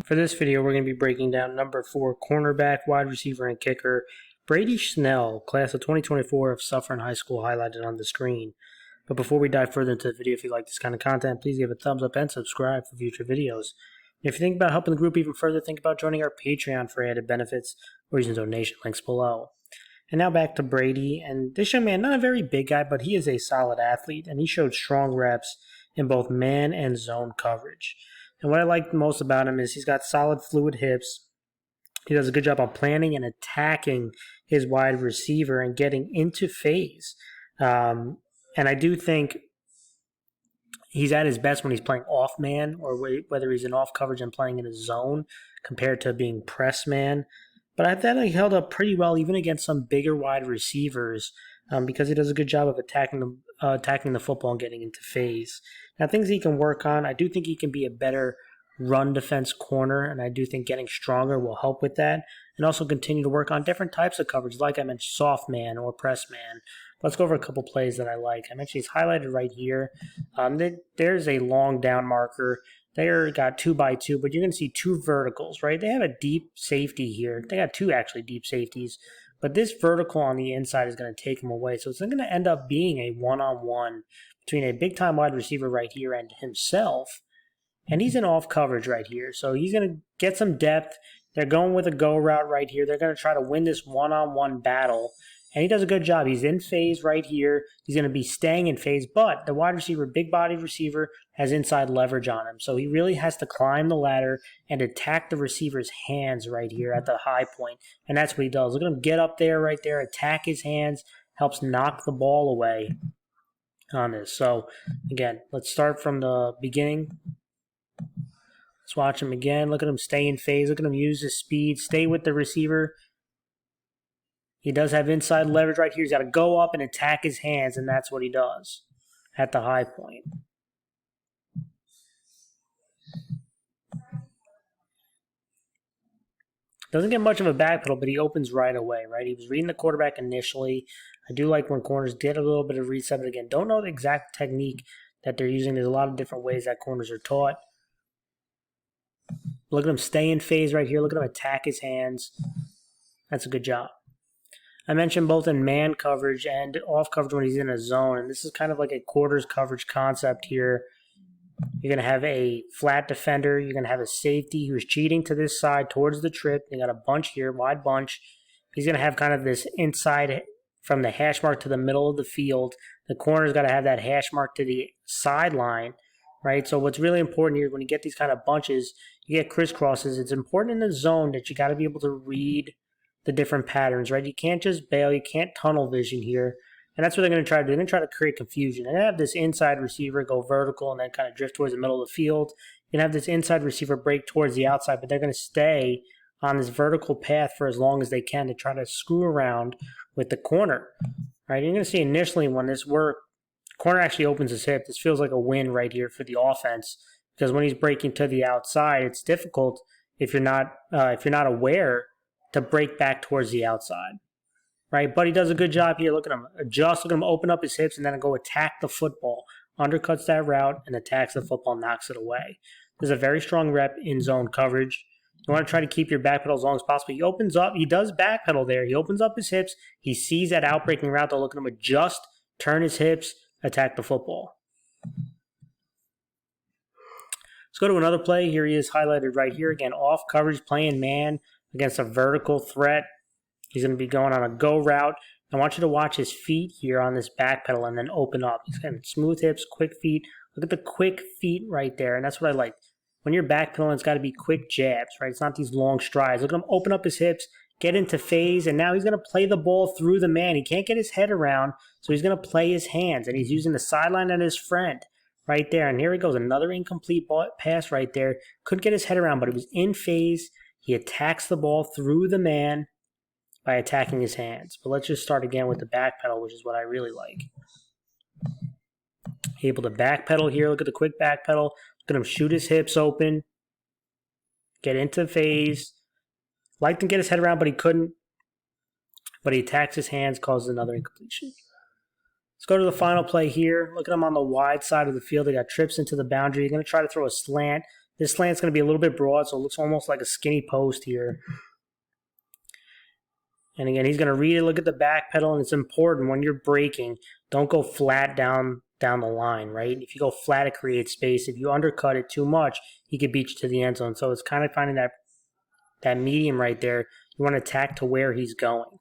For this video, we're going to be breaking down number 4 cornerback, wide receiver, and kicker Brady Schnell, class of 2024 of Suffern High School, highlighted on the screen. But before we dive further into the video, if you like this kind of content, please give a thumbs up and subscribe for future videos. And if you think about helping the group even further, think about joining our Patreon for added benefits or using donation links below. And now back to Brady, and this young man, not a very big guy, but he is a solid athlete, and he showed strong reps in both man and zone coverage. And what I like most about him is he's got solid fluid hips. He does a good job of planning and attacking his wide receiver and getting into phase. And I do think he's at his best when he's playing off man, or whether he's in off coverage and playing in a zone compared to being press man. But I thought he held up pretty well even against some bigger wide receivers because he does a good job of attacking the football and getting into phase. Now, things he can work on, I do think he can be a better run defense corner, and I do think getting stronger will help with that, and also continue to work on different types of coverage, like I mentioned, soft man or press man. Let's go over a couple plays that I like. I mentioned he's highlighted right here. There's a long down marker. They got 2x2, but you're going to see two verticals, right? They have a deep safety here. They got two actually deep safeties, but this vertical on the inside is going to take him away. So it's going to end up being a one-on-one between a big-time wide receiver right here and himself. And he's in off coverage right here. So he's going to get some depth. They're going with a go route right here. They're going to try to win this one-on-one battle. And he does a good job. He's in phase right here. He's going to be staying in phase. But the wide receiver, big-bodied receiver, has inside leverage on him. So he really has to climb the ladder and attack the receiver's hands right here at the high point. And that's what he does. Look at him get up there right there, attack his hands, helps knock the ball away on this. So, again, let's start from the beginning. Let's watch him again. Look at him stay in phase. Look at him use his speed. Stay with the receiver. He does have inside leverage right here. He's got to go up and attack his hands, and that's what he does at the high point. Doesn't get much of a backpedal, but he opens right away, right? He was reading the quarterback initially. I do like when corners get a little bit of reset, but again, don't know the exact technique that they're using. There's a lot of different ways that corners are taught. Look at him stay in phase right here. Look at him attack his hands. That's a good job. I mentioned both in man coverage and off coverage when he's in a zone, and this is kind of like a quarters coverage concept here. You're going to have a flat defender. You're going to have a safety who's cheating to this side towards the trip. You got a bunch here, wide bunch. He's going to have kind of this inside from the hash mark to the middle of the field. The corner's got to have that hash mark to the sideline, right? So what's really important here when you get these kind of bunches, you get crisscrosses. It's important in the zone that you got to be able to read the different patterns, right? You can't just bail. You can't tunnel vision here. And that's what they're going to try to do. They're going to try to create confusion. They're going to have this inside receiver go vertical and then kind of drift towards the middle of the field. You're going to have this inside receiver break towards the outside, but they're going to stay on this vertical path for as long as they can to try to screw around with the corner, right? You're going to see initially when this works, corner actually opens his hip. This feels like a win right here for the offense because when he's breaking to the outside, it's difficult if you're not aware to break back towards the outside. Right, but he does a good job here. Look at him adjust, look at him open up his hips, and then go attack the football. Undercuts that route and attacks the football, knocks it away. There's a very strong rep in zone coverage. You want to try to keep your backpedal as long as possible. He opens up, he does backpedal there. He opens up his hips. He sees that outbreaking route. They'll look at him adjust, turn his hips, attack the football. Let's go to another play. Here he is highlighted right here. Again, off coverage, playing man against a vertical threat. He's going to be going on a go route. I want you to watch his feet here on this back pedal and then open up. He's got smooth hips, quick feet. Look at the quick feet right there. And that's what I like. When you're backpedaling, it's got to be quick jabs, right? It's not these long strides. Look at him open up his hips, get into phase, and now he's going to play the ball through the man. He can't get his head around, so he's going to play his hands. And he's using the sideline as his friend right there. And here he goes, another incomplete pass right there. Couldn't get his head around, but he was in phase. He attacks the ball through the man by attacking his hands. But let's just start again with the back pedal, which is what I really like. Able to back pedal here. Look at the quick back pedal. Look at him shoot his hips open. Get into phase. Liked to get his head around, but he couldn't. But he attacks his hands, causes another incompletion. Let's go to the final play here. Look at him on the wide side of the field. They got trips into the boundary. You're going to try to throw a slant This slant's going to be a little bit broad, so it looks almost like a skinny post here. And again, he's going to read it, look at the back pedal, and it's important when you're braking, don't go flat down the line, right? If you go flat, it creates space. If you undercut it too much, he could beat you to the end zone. So it's kind of finding that medium right there. You want to attack to where he's going.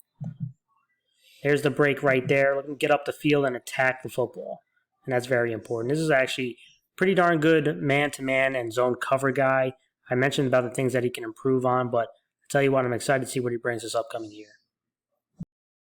There's the break right there. Let him get up the field and attack the football. And that's very important. This is actually pretty darn good man-to-man and zone cover guy. I mentioned about the things that he can improve on, but I'll tell you what, I'm excited to see what he brings this upcoming year.